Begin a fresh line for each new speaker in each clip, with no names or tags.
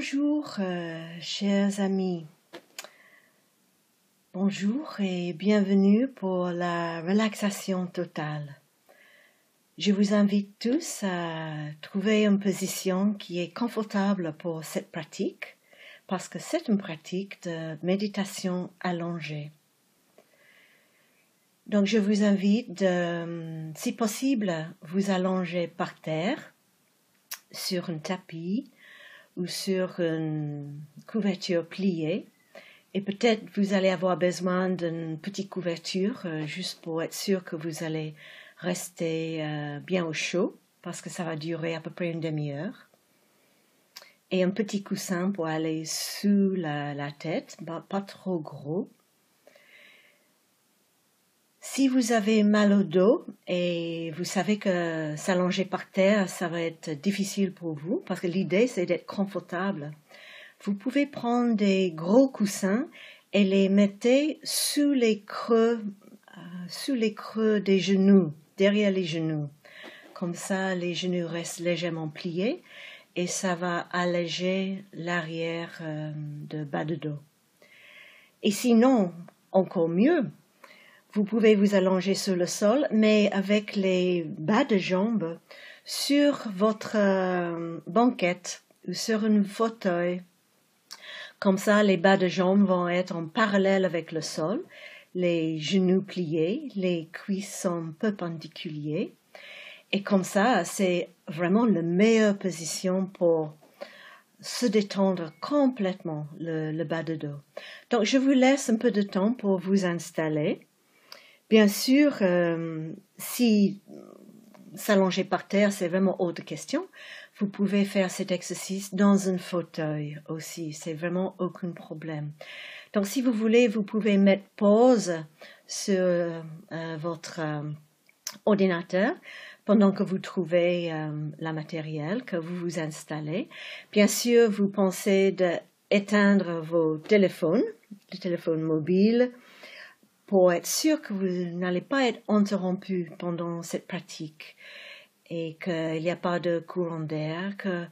Bonjour, chers amis. Bonjour et bienvenue pour la relaxation totale. Je vous invite tous à trouver une position qui est confortable pour cette pratique, parce que c'est une pratique de méditation allongée. Donc je vous invite de, si possible, vous allonger par terre, sur un tapis, ou sur une couverture pliée. Et peut-être vous allez avoir besoin d'une petite couverture juste pour être sûr que vous allez rester bien au chaud parce que ça va durer à peu près une demi-heure. Et un petit coussin pour aller sous la tête, pas trop gros. Si vous avez mal au dos et vous savez que s'allonger par terre, ça va être difficile pour vous, parce que l'idée c'est d'être confortable, vous pouvez prendre des gros coussins et les mettre sous les creux des genoux, derrière les genoux. Comme ça, les genoux restent légèrement pliés et ça va alléger l'arrière de bas de dos. Et sinon, encore mieux, vous pouvez vous allonger sur le sol, mais avec les bas de jambes sur votre banquette ou sur un fauteuil. Comme ça, les bas de jambes vont être en parallèle avec le sol, les genoux pliés, les cuisses sont perpendiculaires. Et comme ça, c'est vraiment la meilleure position pour se détendre complètement le bas de dos. Donc, je vous laisse un peu de temps pour vous installer. Bien sûr, si s'allonger par terre, c'est vraiment hors de question, vous pouvez faire cet exercice dans un fauteuil aussi, c'est vraiment aucun problème. Donc, si vous voulez, vous pouvez mettre pause sur votre ordinateur pendant que vous trouvez la matériel, que vous vous installez. Bien sûr, vous pensez d'éteindre vos téléphones, le téléphone mobile, pour être sûr que vous n'allez pas être interrompu pendant cette pratique et qu'il n'y a pas de courant d'air, que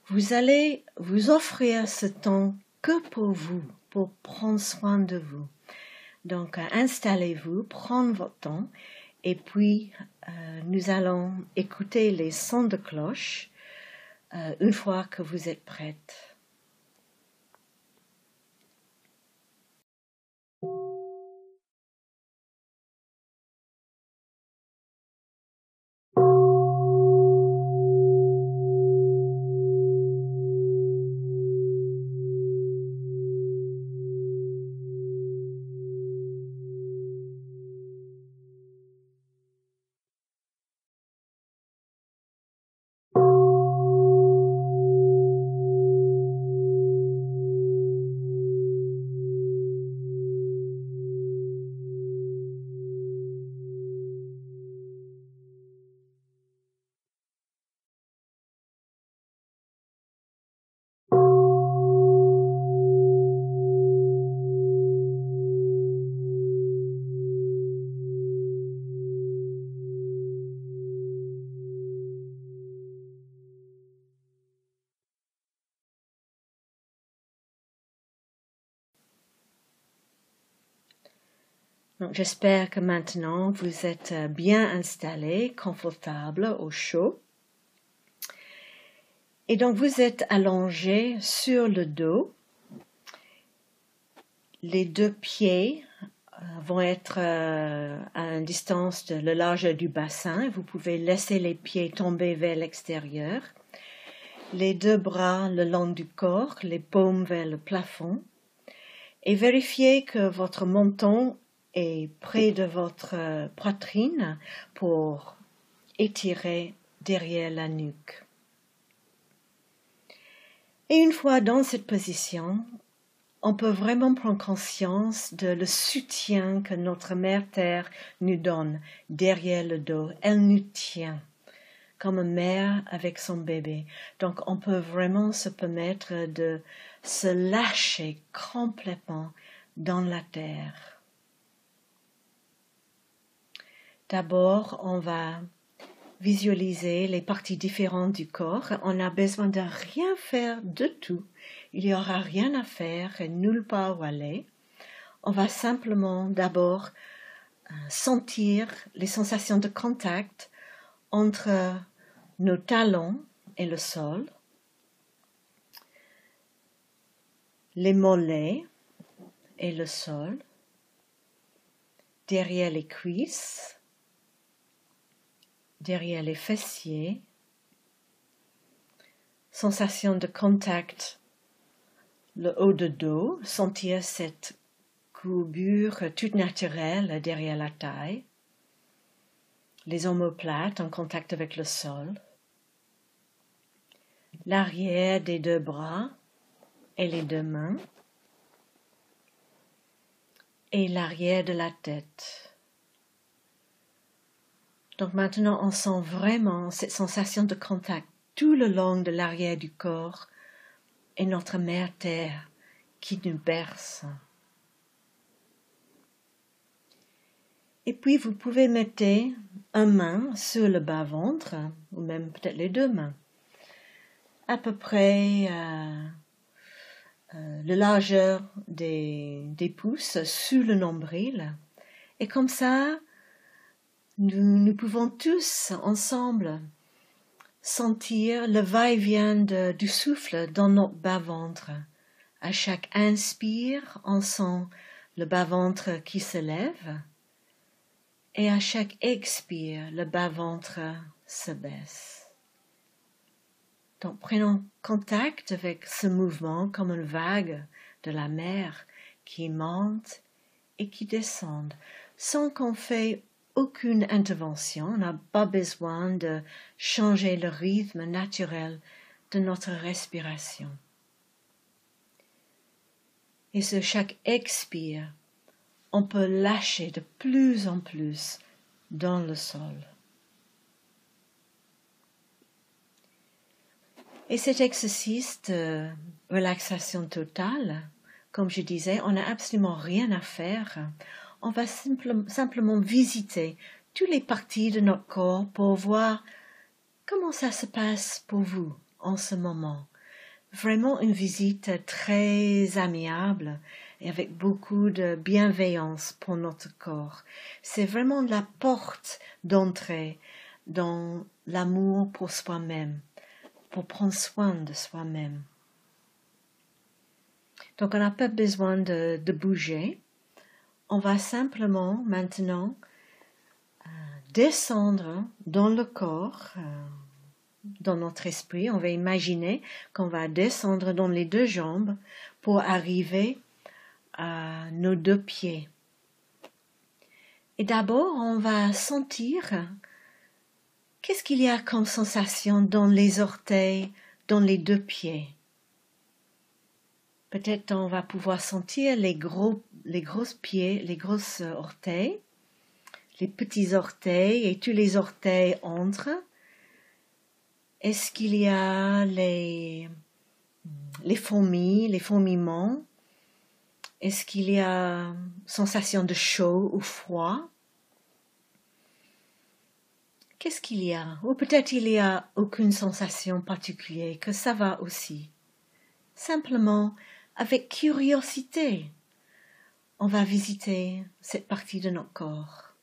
vous allez vous offrir ce temps que pour vous, pour prendre soin de vous. Donc, installez-vous, prenez votre temps et puis nous allons écouter les sons de cloche une fois que vous êtes prête. Donc, j'espère que maintenant vous êtes bien installé, confortable, au chaud. Et donc vous êtes allongé sur le dos. Les deux pieds vont être à une distance de la largeur du bassin. Vous pouvez laisser les pieds tomber vers l'extérieur. Les deux bras le long du corps, les paumes vers le plafond. Et vérifiez que votre menton est près de votre poitrine pour étirer derrière la nuque. Et une fois dans cette position, on peut vraiment prendre conscience de le soutien que notre Mère Terre nous donne derrière le dos. Elle nous tient comme une mère avec son bébé. Donc on peut vraiment se permettre de se lâcher complètement dans la terre. D'abord, on va visualiser les parties différentes du corps. On n'a besoin de rien faire de tout. Il n'y aura rien à faire et nulle part où aller. On va simplement d'abord sentir les sensations de contact entre nos talons et le sol, les mollets et le sol, derrière les cuisses, derrière les fessiers, sensation de contact, le haut de dos, sentir cette courbure toute naturelle derrière la taille, les omoplates en contact avec le sol, l'arrière des deux bras et les deux mains, et l'arrière de la tête. Donc maintenant, on sent vraiment cette sensation de contact tout le long de l'arrière du corps et notre mère Terre qui nous berce. Et puis vous pouvez mettre une main sur le bas-ventre, ou même peut-être les deux mains, à peu près la largeur des pouces sous le nombril. Et comme ça, nous pouvons tous ensemble sentir le va-et-vient du souffle dans notre bas-ventre. À chaque inspire, on sent le bas-ventre qui se lève. Et à chaque expire, le bas-ventre se baisse. Donc prenons contact avec ce mouvement comme une vague de la mer qui monte et qui descend, sans qu'on fasse aucune intervention. On n'a pas besoin de changer le rythme naturel de notre respiration. Et sur chaque expire, on peut lâcher de plus en plus dans le sol. Et cet exercice de relaxation totale, comme je disais, on n'a absolument rien à faire. On va simplement visiter toutes les parties de notre corps pour voir comment ça se passe pour vous en ce moment. Vraiment une visite très amiable et avec beaucoup de bienveillance pour notre corps. C'est vraiment la porte d'entrée dans l'amour pour soi-même, pour prendre soin de soi-même. Donc on n'a pas besoin de bouger. On va simplement maintenant descendre dans le corps, dans notre esprit. On va imaginer qu'on va descendre dans les deux jambes pour arriver à nos deux pieds. Et d'abord, on va sentir qu'est-ce qu'il y a comme sensation dans les orteils, dans les deux pieds. Peut-être on va pouvoir sentir les gros pieds, les grosses orteils, les petits orteils et tous les orteils entre. Est-ce qu'il y a les fourmis, les fourmillements? Est-ce qu'il y a sensation de chaud ou froid? Qu'est-ce qu'il y a? Ou peut-être il n'y a aucune sensation particulière, que ça va aussi. Simplement, avec curiosité, on va visiter cette partie de notre corps.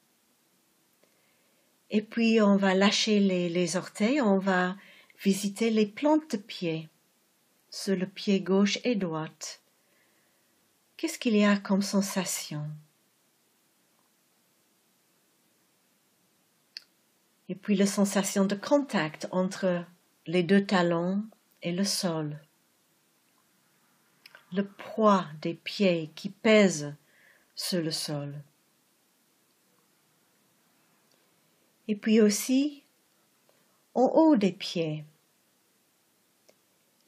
Et puis on va lâcher les orteils, on va visiter les plantes de pied, sur le pied gauche et droite. Qu'est-ce qu'il y a comme sensation? Et puis la sensation de contact entre les deux talons et le sol. Le poids des pieds qui pèsent sur le sol. Et puis aussi en haut des pieds.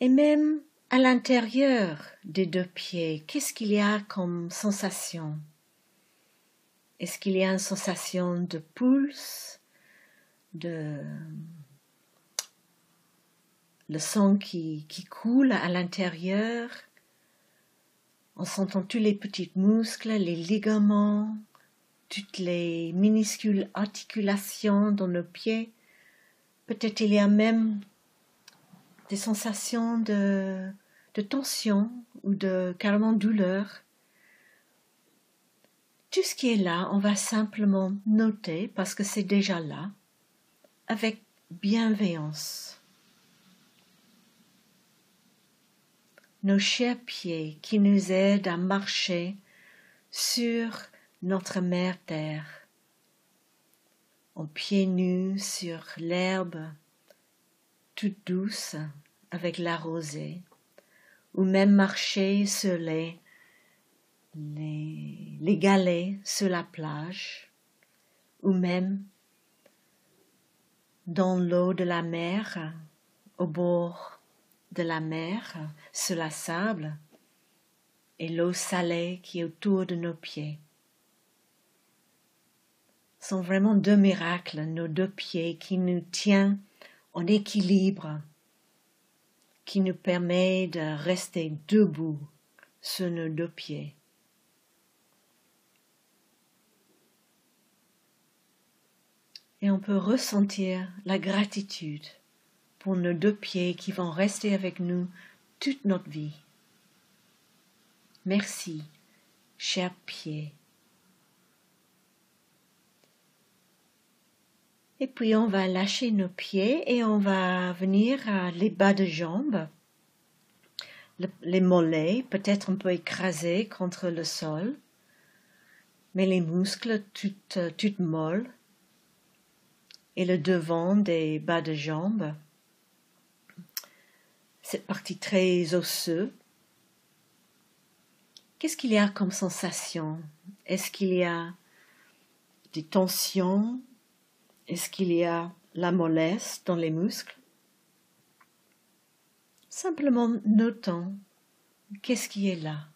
Et même à l'intérieur des deux pieds, qu'est-ce qu'il y a comme sensation? Est-ce qu'il y a une sensation de pulse, de le sang qui coule à l'intérieur, en sentant tous les petits muscles, les ligaments, toutes les minuscules articulations dans nos pieds, Peut-être il y a même des sensations de tension ou de carrément douleur. Tout ce qui est là, on va simplement noter parce que c'est déjà là, avec bienveillance. Nos chers pieds qui nous aident à marcher sur notre mère terre, en pieds nus sur l'herbe toute douce avec la rosée, ou même marcher sur les galets sur la plage, ou même dans l'eau de la mer, au bord de la mer, sur la sable, et l'eau salée qui est autour de nos pieds. Ce sont vraiment deux miracles, nos deux pieds, qui nous tiennent en équilibre, qui nous permet de rester debout sur nos deux pieds. Et on peut ressentir la gratitude pour nos deux pieds qui vont rester avec nous toute notre vie. Merci, chers pieds. Et puis on va lâcher nos pieds et on va venir à les bas de jambes, les mollets, peut-être un peu écrasés contre le sol, mais les muscles toutes molles, et le devant des bas de jambes, cette partie très osseuse. Qu'est-ce qu'il y a comme sensation? Est-ce qu'il y a des tensions? Est-ce qu'il y a la mollesse dans les muscles? Simplement notons qu'est-ce qui est là.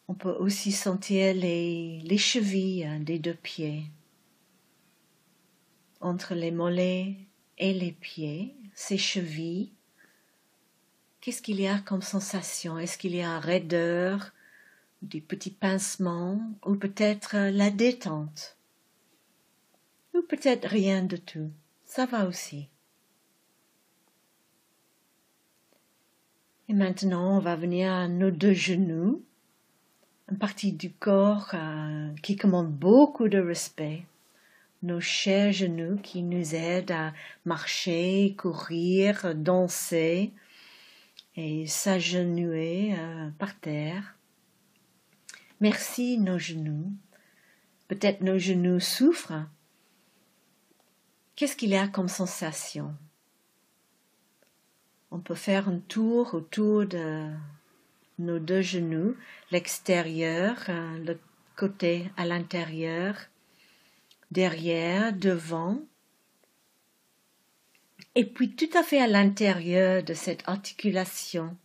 On peut aussi sentir les chevilles des deux pieds. Entre les mollets et les pieds, ces chevilles, qu'est-ce qu'il y a comme sensation? Est-ce qu'il y a raideur, des petits pincements, ou peut-être la détente? Ou peut-être rien de tout. Ça va aussi. Et maintenant, on va venir à nos deux genoux, une partie du corps qui commande beaucoup de respect. Nos chers genoux qui nous aident à marcher, courir, danser et s'agenouiller par terre. Merci nos genoux. Peut-être nos genoux souffrent. Qu'est-ce qu'il y a comme sensation? On peut faire un tour autour de nos deux genoux, l'extérieur, le côté à l'intérieur, derrière, devant, et puis tout à fait à l'intérieur de cette articulation.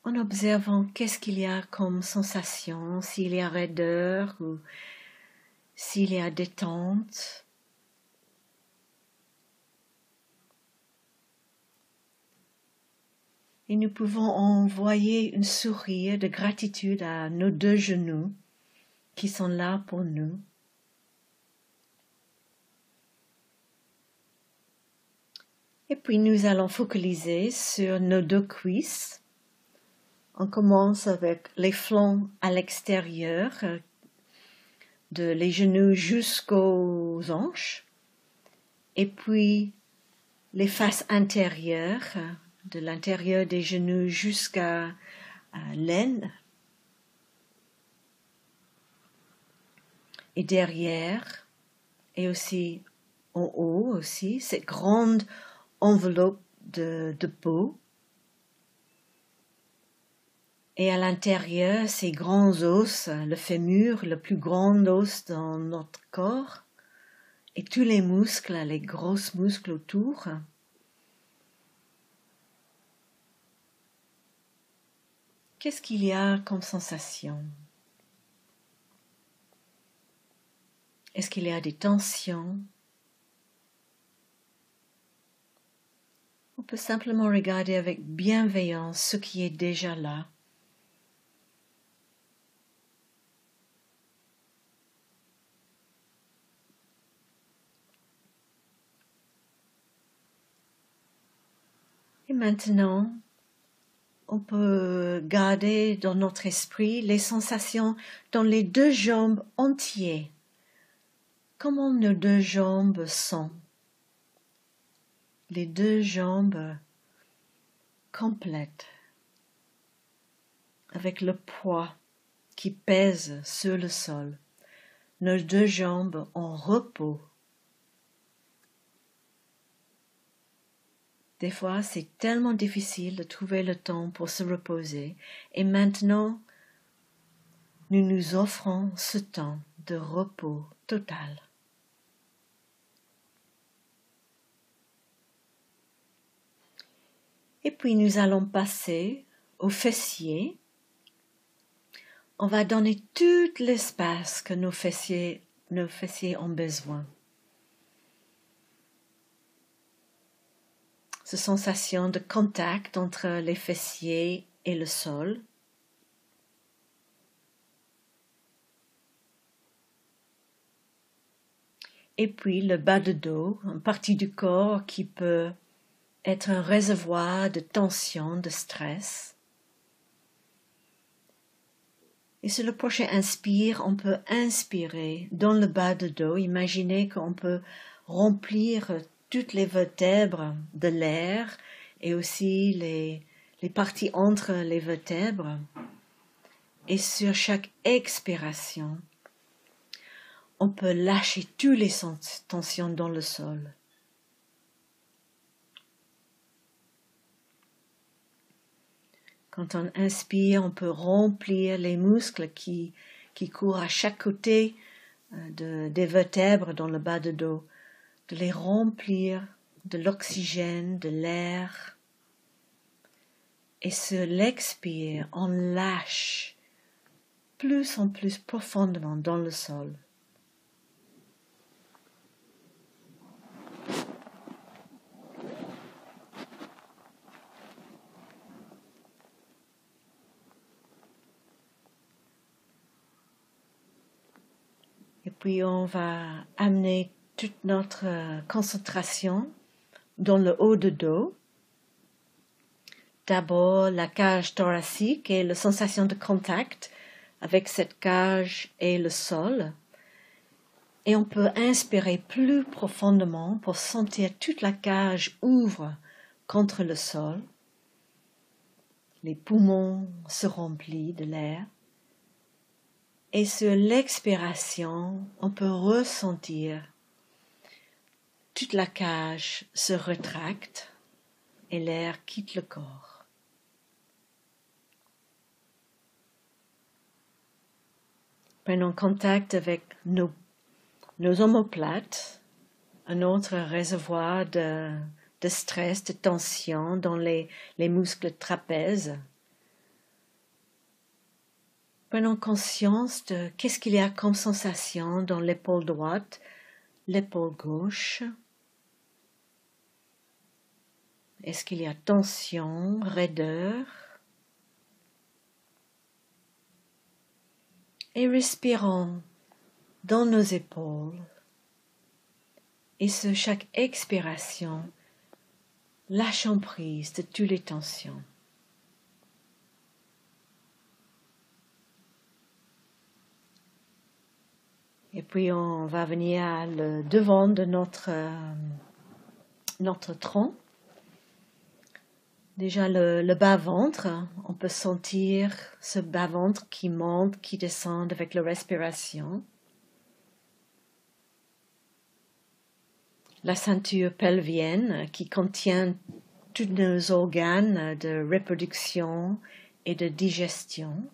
En observant qu'est-ce qu'il y a comme sensation, s'il y a raideur ou s'il y a détente. Et nous pouvons envoyer une sourire de gratitude à nos deux genoux qui sont là pour nous. Et puis nous allons focaliser sur nos deux cuisses. On commence avec les flancs à l'extérieur, de les genoux jusqu'aux hanches, et puis les faces intérieures, de l'intérieur des genoux jusqu'à l'aine, et derrière, et aussi en haut aussi, cette grande enveloppe de peau. Et à l'intérieur, ces grands os, le fémur, le plus grand os dans notre corps, et tous les muscles, les gros muscles autour. Qu'est-ce qu'il y a comme sensation? Est-ce qu'il y a des tensions? On peut simplement regarder avec bienveillance ce qui est déjà là. Et maintenant, on peut garder dans notre esprit les sensations dans les deux jambes entières. Comment nos deux jambes sont? Les deux jambes complètes, avec le poids qui pèse sur le sol. Nos deux jambes en repos. Des fois, c'est tellement difficile de trouver le temps pour se reposer. Et maintenant, nous nous offrons ce temps de repos total. Et puis, nous allons passer aux fessiers. On va donner tout l'espace que nos fessiers ont besoin. Cette sensation de contact entre les fessiers et le sol. Et puis le bas de dos, une partie du corps qui peut être un réservoir de tension, de stress. Et sur le prochain inspire, on peut inspirer dans le bas de dos. Imaginez qu'on peut remplir toutes les vertèbres de l'air et aussi les parties entre les vertèbres. Et sur chaque expiration, on peut lâcher toutes les tensions dans le sol. Quand on inspire, on peut remplir les muscles qui courent à chaque côté des vertèbres dans le bas de dos, de les remplir de l'oxygène, de l'air. Et sur l'expire, on lâche plus en plus profondément dans le sol. Et puis on va amener toute notre concentration dans le haut de dos. D'abord la cage thoracique et la sensation de contact avec cette cage et le sol. Et on peut inspirer plus profondément pour sentir toute la cage ouvre contre le sol. Les poumons se remplissent de l'air. Et sur l'expiration, on peut ressentir toute la cage se retracte et l'air quitte le corps. Prenons contact avec nos omoplates, un autre réservoir de stress, de tension dans les muscles trapèzes. Prenons conscience de qu'est-ce qu'il y a comme sensation dans l'épaule droite, l'épaule gauche. Est-ce qu'il y a tension, raideur? Et respirons dans nos épaules. Et sur chaque expiration, lâchons prise de toutes les tensions. Et puis on va venir à le devant de notre tronc. Déjà le bas-ventre, on peut sentir ce bas-ventre qui monte, qui descend avec la respiration. La ceinture pelvienne qui contient tous nos organes de reproduction et de digestion.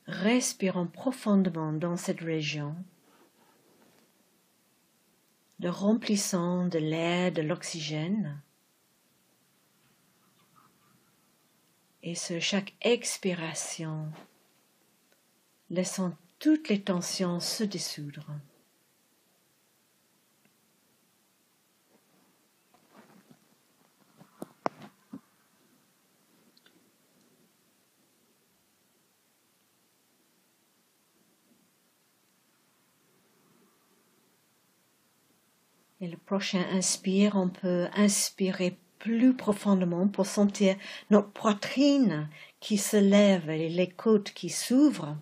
Respirons profondément dans cette région, le remplissant de l'air, de l'oxygène. Et sur chaque expiration, laissons toutes les tensions se dissoudre. Et le prochain inspire, on peut inspirer plus profondément pour sentir notre poitrine qui se lève et les côtes qui s'ouvrent.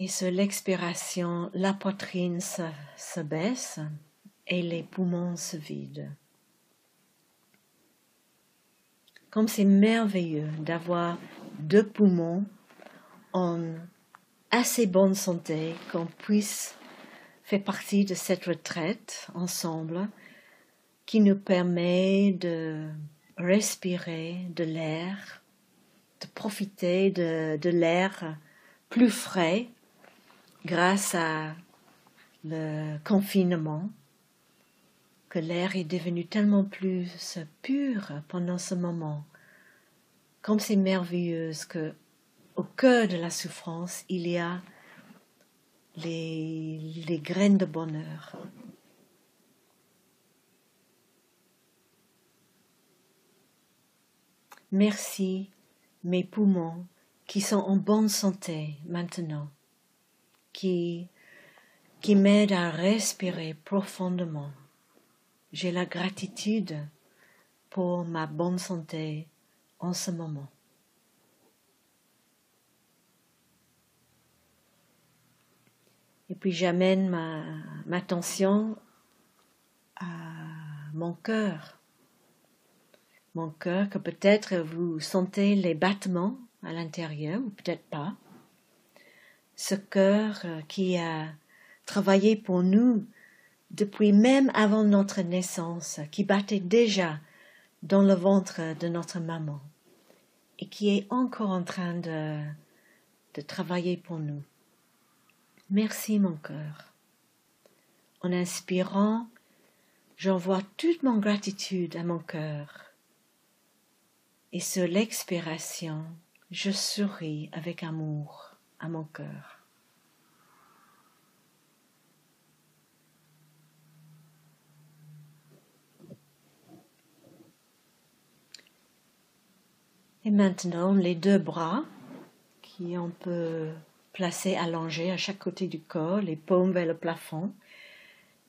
Et sur l'expiration, la poitrine se baisse et les poumons se vident. Comme c'est merveilleux d'avoir 2 poumons en assez bonne santé qu'on puisse faire partie de cette retraite ensemble qui nous permet de respirer de l'air, de profiter de l'air plus frais grâce à le confinement, que l'air est devenu tellement plus pur pendant ce moment. Comme c'est merveilleux que au cœur de la souffrance, il y a les graines de bonheur. Merci, mes poumons qui sont en bonne santé maintenant, qui m'aident à respirer profondément. J'ai la gratitude pour ma bonne santé en ce moment. Et puis j'amène ma attention à mon cœur. Mon cœur, que peut-être vous sentez les battements à l'intérieur, ou peut-être pas. Ce cœur qui a travaillé pour nous depuis même avant notre naissance, qui battait déjà dans le ventre de notre maman et qui est encore en train de travailler pour nous. Merci mon cœur. En inspirant, j'envoie toute mon gratitude à mon cœur. Et sur l'expiration, je souris avec amour à mon cœur. Et maintenant, les 2 bras on peut placer allongés à chaque côté du corps, les paumes vers le plafond.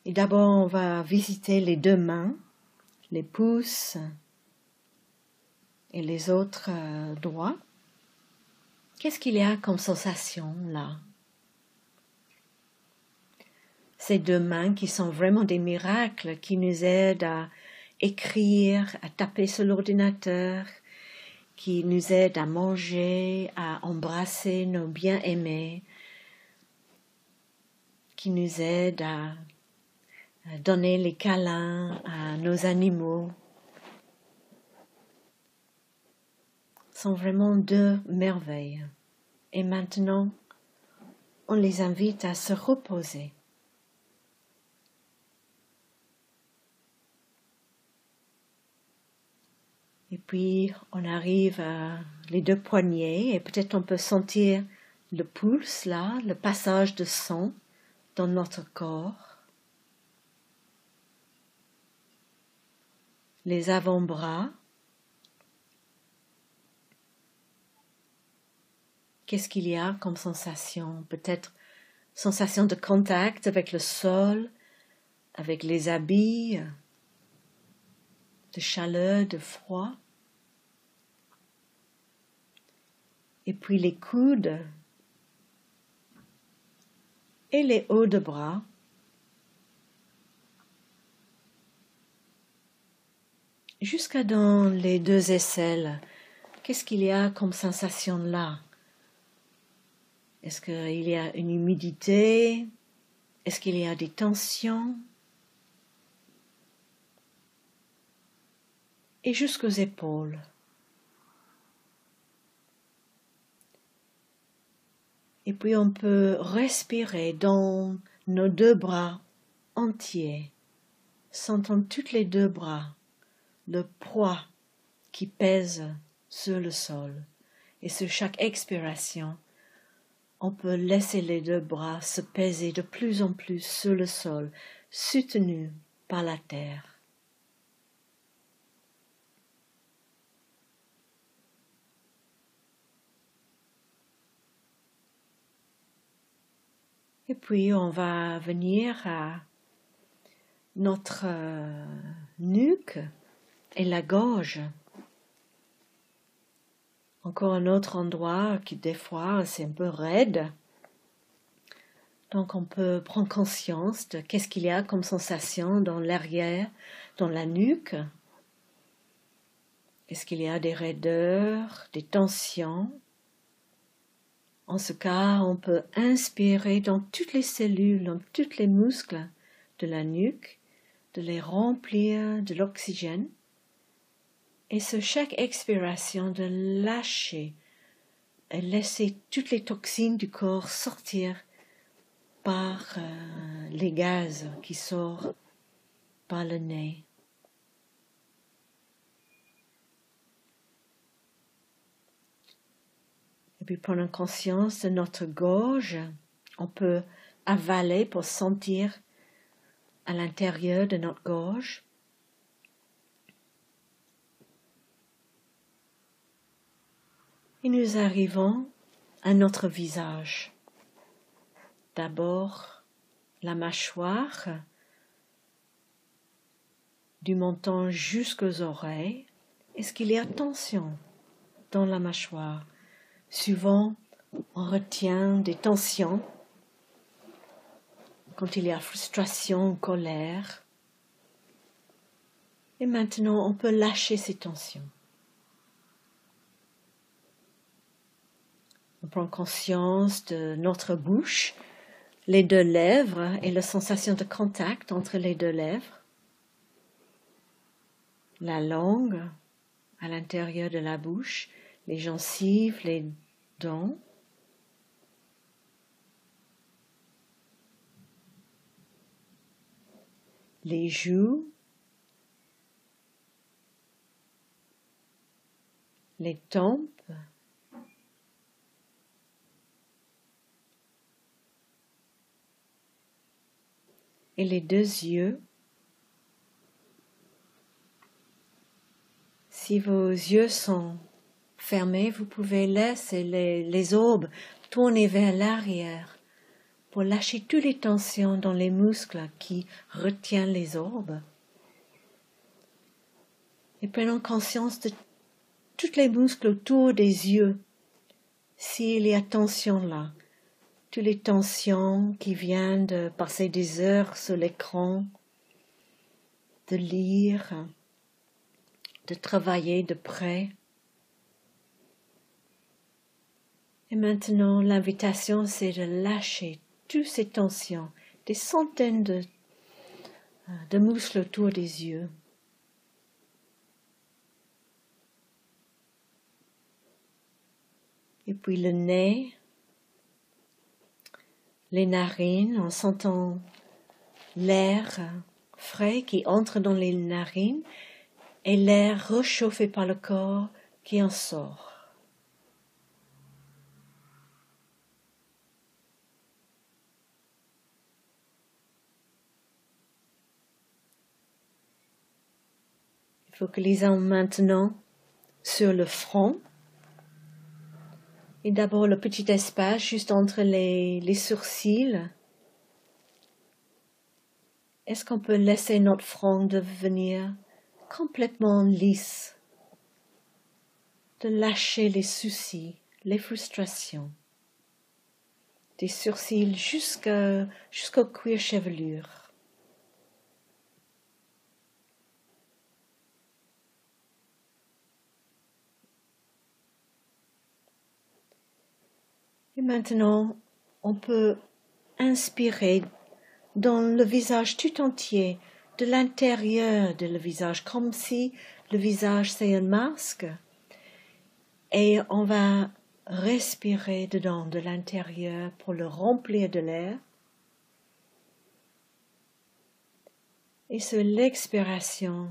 Et d'abord, on va visiter les 2 mains, les pouces et les autres doigts. Qu'est-ce qu'il y a comme sensation là? Ces 2 mains qui sont vraiment des miracles, qui nous aident à écrire, à taper sur l'ordinateur, qui nous aident à manger, à embrasser nos bien-aimés, qui nous aident à donner les câlins à nos animaux. Ce sont vraiment 2 merveilles. Et maintenant, on les invite à se reposer. Et puis, on arrive à les 2 poignets et peut-être on peut sentir le pouce là, le passage de sang dans notre corps. Les avant-bras. Qu'est-ce qu'il y a comme sensation? Peut-être sensation de contact avec le sol, avec les habits, de chaleur, de froid. Et puis les coudes et les hauts de bras. Jusqu'à dans les 2 aisselles. Qu'est-ce qu'il y a comme sensation là? Est-ce qu'il y a une humidité? Est-ce qu'il y a des tensions? Et jusqu'aux épaules. Et puis on peut respirer dans nos 2 bras entiers, sentant tous les 2 bras, le poids qui pèse sur le sol. Et sur chaque expiration, on peut laisser les 2 bras se peser de plus en plus sur le sol, soutenus par la terre. Et puis on va venir à notre nuque et la gorge. Encore un autre endroit qui des fois c'est un peu raide. Donc on peut prendre conscience de qu'est-ce qu'il y a comme sensation dans l'arrière, dans la nuque. Est-ce qu'il y a des raideurs, des tensions? En ce cas, on peut inspirer dans toutes les cellules, dans tous les muscles de la nuque, de les remplir de l'oxygène. Et sur chaque expiration, de lâcher et laisser toutes les toxines du corps sortir par les gaz qui sortent par le nez. Et puis prendre conscience de notre gorge. On peut avaler pour sentir à l'intérieur de notre gorge. Et nous arrivons à notre visage. D'abord, la mâchoire, du menton jusqu'aux oreilles. Est-ce qu'il y a tension dans la mâchoire? Souvent, on retient des tensions quand il y a frustration, colère. Et maintenant, on peut lâcher ces tensions. On prend conscience de notre bouche, les deux lèvres et la sensation de contact entre les deux lèvres. La langue à l'intérieur de la bouche, les gencives, les dents. Les joues, les tempes, et les deux yeux. Si vos yeux sont fermés, vous pouvez laisser les orbes tourner vers l'arrière pour lâcher toutes les tensions dans les muscles qui retiennent les orbes. Et prenons conscience de tous les muscles autour des yeux, s'il y a tension là, toutes les tensions qui viennent de passer des heures sur l'écran, de lire, de travailler de près. Et maintenant, l'invitation, c'est de lâcher toutes ces tensions, des centaines de muscles autour des yeux. Et puis le nez, les narines, en sentant l'air frais qui entre dans les narines et l'air réchauffé par le corps qui en sort. Focalisons maintenant sur le front. Et d'abord le petit espace juste entre les sourcils. Est-ce qu'on peut laisser notre front devenir complètement lisse? De lâcher les soucis, les frustrations. Des sourcils jusqu'au cuir chevelure. Et maintenant, on peut inspirer dans le visage tout entier, de l'intérieur de le visage, comme si le visage c'est un masque. Et on va respirer dedans, de l'intérieur, pour le remplir de l'air. Et sur l'expiration,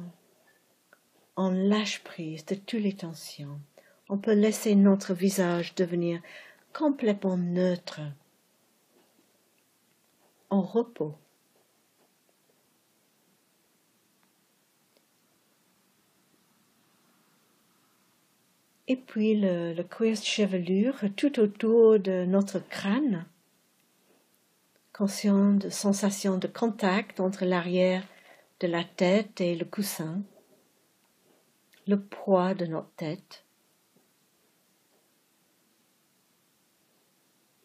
on lâche prise de toutes les tensions. On peut laisser notre visage devenir complètement neutre, en repos. Et puis le cuir chevelure tout autour de notre crâne, conscient de sensation de contact entre l'arrière de la tête et le coussin, le poids de notre tête,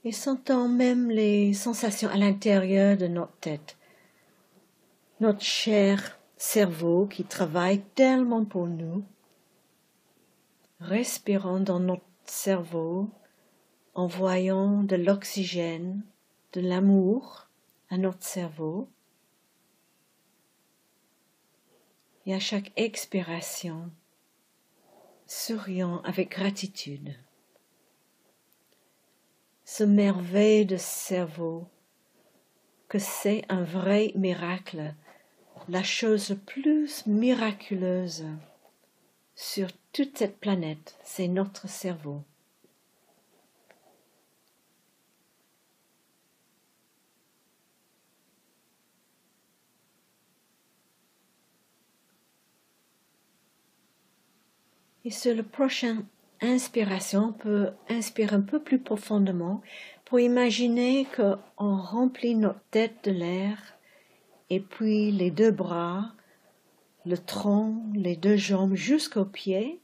et sentons même les sensations à l'intérieur de notre tête, notre cher cerveau qui travaille tellement pour nous. Respirons dans notre cerveau, envoyant de l'oxygène, de l'amour à notre cerveau. Et à chaque expiration, sourions avec gratitude. Ce merveille de cerveau, que c'est un vrai miracle, la chose la plus miraculeuse sur toute cette planète, c'est notre cerveau. Et sur la prochaine inspiration, on peut inspirer un peu plus profondément pour imaginer qu'on remplit notre tête de l'air et puis les deux bras, le tronc, les deux jambes jusqu'aux pieds.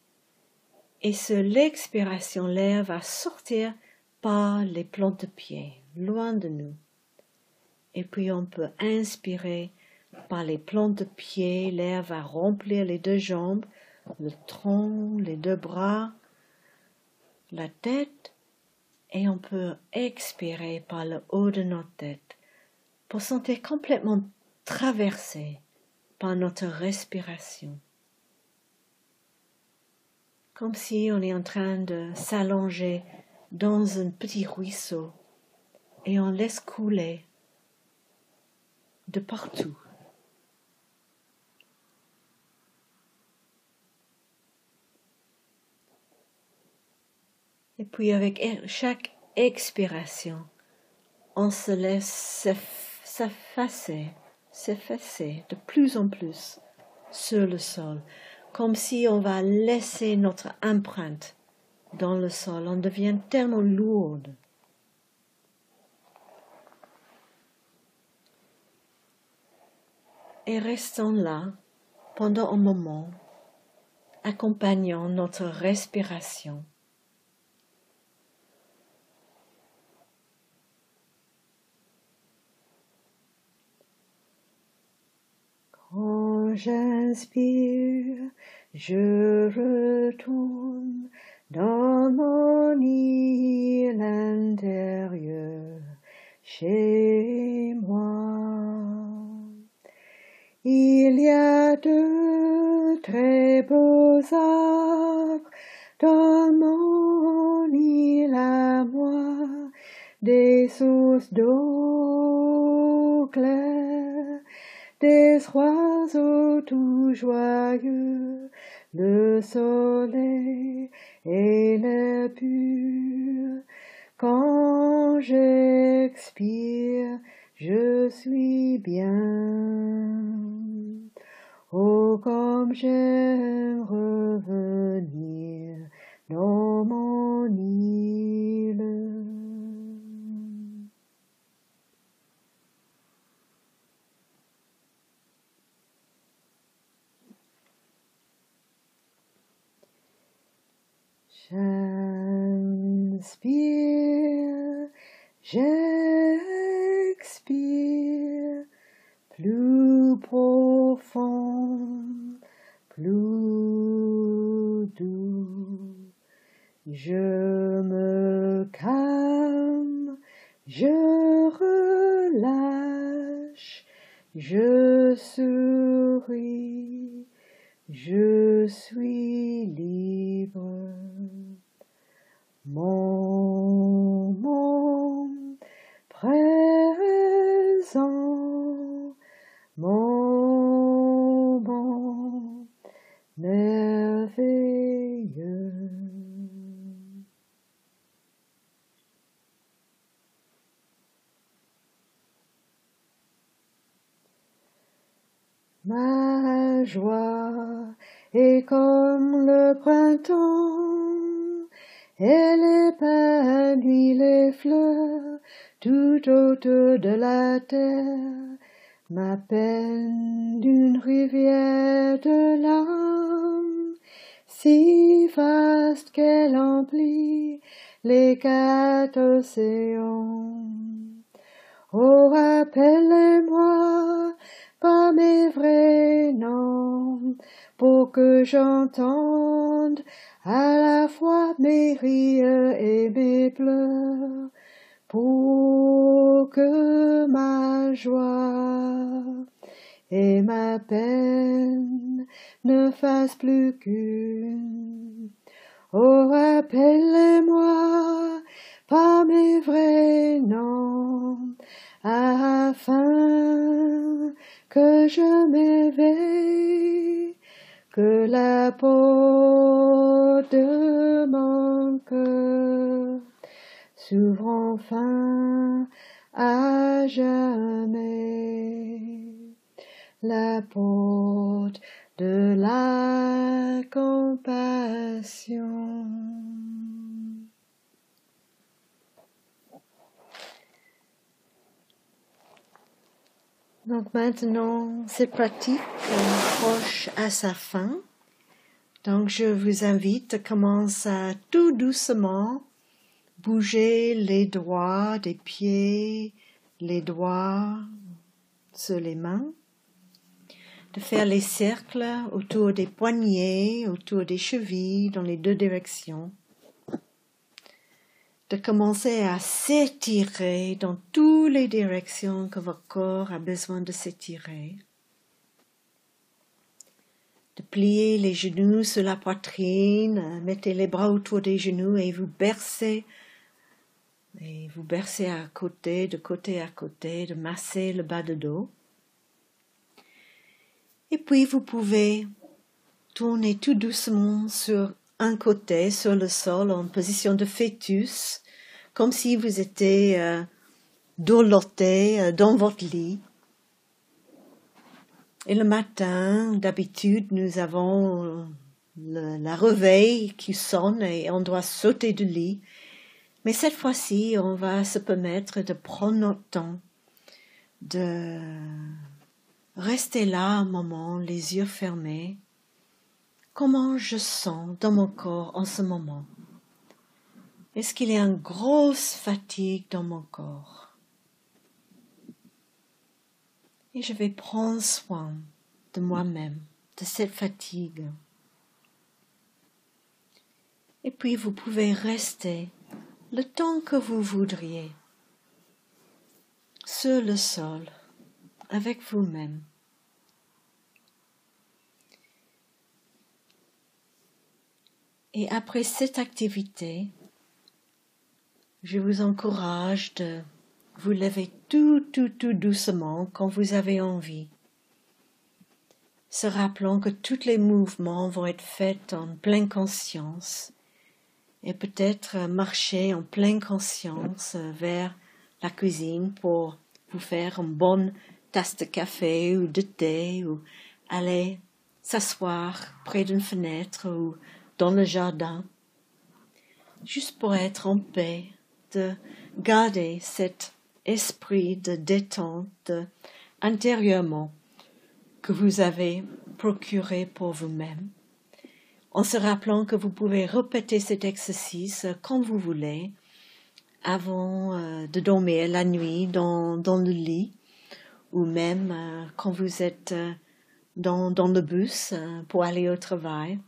Et sur l'expiration, l'air va sortir par les plantes de pied, loin de nous. Et puis on peut inspirer par les plantes de pied, l'air va remplir les deux jambes, le tronc, les deux bras, la tête, et on peut expirer par le haut de notre tête pour sentir complètement traversé par notre respiration. Comme si on est en train de s'allonger dans un petit ruisseau et on laisse couler de partout. Et puis avec chaque expiration, on se laisse s'effacer de plus en plus sur le sol, comme si on va laisser notre empreinte dans le sol. On devient tellement lourde. Et restons là pendant un moment, accompagnant notre respiration. Quand j'inspire, je retourne dans mon île intérieure, chez moi. Il y a de très beaux arbres dans mon île à moi, des sources d'eau claire, des oiseaux tout joyeux, le soleil et l'air pur. Quand j'expire, je suis bien. Oh, comme j'aime revenir dans mon île. J'inspire, j'expire, plus profond, plus doux. Je me calme, je relâche, je souris, je suis libre. Mon monde présent, mon monde merveilleux. Ma joie est comme le printemps, elle épanouit les fleurs tout autour de la terre, ma peine d'une rivière de larmes, si vaste qu'elle emplit les quatre océans. Oh, rappelez-moi par mes vrais noms, pour que j'entende à la fois mes rires et mes pleurs, pour que ma joie et ma peine ne fassent plus qu'une. Oh, rappelez-moi par mes vrais noms, afin que je m'éveille, que la porte de mon cœur s'ouvre enfin à jamais, la porte de la compassion. Donc maintenant, cette pratique approche à sa fin. Donc je vous invite à commencer à tout doucement bouger les doigts des pieds, les doigts sur les mains, de faire les cercles autour des poignets, autour des chevilles, dans les deux directions, de commencer à s'étirer dans toutes les directions que votre corps a besoin de s'étirer, de plier les genoux sur la poitrine, mettez les bras autour des genoux et vous bercez à côté à côté, de masser le bas de dos. Et puis vous pouvez tourner tout doucement sur un côté, sur le sol, en position de fœtus, comme si vous étiez dorloté dans votre lit. Et le matin, d'habitude, nous avons la réveil qui sonne et on doit sauter du lit. Mais cette fois-ci, on va se permettre de prendre notre temps, de rester là un moment, les yeux fermés. Comment je sens dans mon corps en ce moment? Est-ce qu'il y a une grosse fatigue dans mon corps? Et je vais prendre soin de moi-même, de cette fatigue. Et puis vous pouvez rester le temps que vous voudriez sur le sol avec vous-même. Et après cette activité, je vous encourage de vous lever tout doucement quand vous avez envie, se rappelant que tous les mouvements vont être faits en pleine conscience et peut-être marcher en pleine conscience vers la cuisine pour vous faire une bonne tasse de café ou de thé ou aller s'asseoir près d'une fenêtre ou dans le jardin, juste pour être en paix, de garder cet esprit de détente intérieurement que vous avez procuré pour vous-même, en se rappelant que vous pouvez répéter cet exercice quand vous voulez, avant de dormir la nuit dans le lit, ou même quand vous êtes dans le bus pour aller au travail,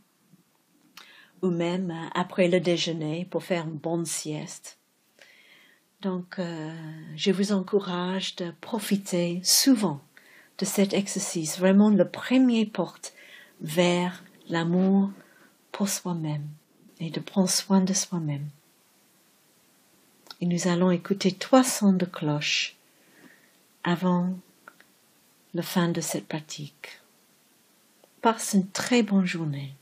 ou même après le déjeuner pour faire une bonne sieste. Donc, je vous encourage de profiter souvent de cet exercice, vraiment le premier porte vers l'amour pour soi-même et de prendre soin de soi-même. Et nous allons écouter 3 sons de cloche avant la fin de cette pratique. Passe une très bonne journée.